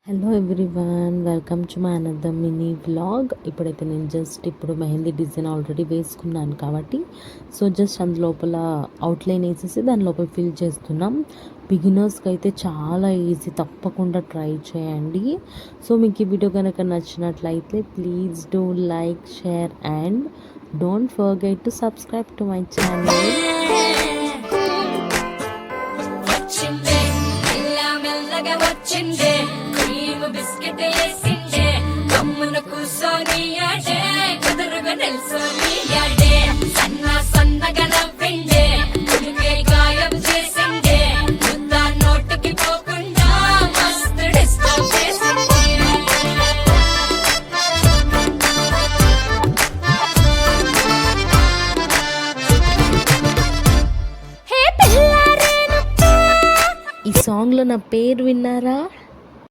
Hello everyone, welcome to my another mini vlog. ఇప్పుడైతే నేను ఇప్పుడు మెహందీ డిజైన్ ఆల్రెడీ వేసుకున్నాను కాబట్టి జస్ట్ అందులోపల అవుట్లైన్ వేసేసి దాని లోపల ఫిల్ చేస్తున్నాం. బిగినర్స్కి అయితే చాలా ఈజీ, తప్పకుండా ట్రై చేయండి. మీకు ఈ వీడియో కనుక నచ్చినట్లయితే please do like, share and don't forget to subscribe to my channel. Biscuit వేసిండే కమ్మున కూసోని ఆడే కుదురుగా నిల్సోని ఆడే సన్నగా నవ్విండే కుడికే గాయం చేసిండే ముద్ద నోటికి పోకుండా మస్తు డిస్టర్బ్ చేసిండే. ఈ సాంగ్ లో నా పేరు విన్నారా?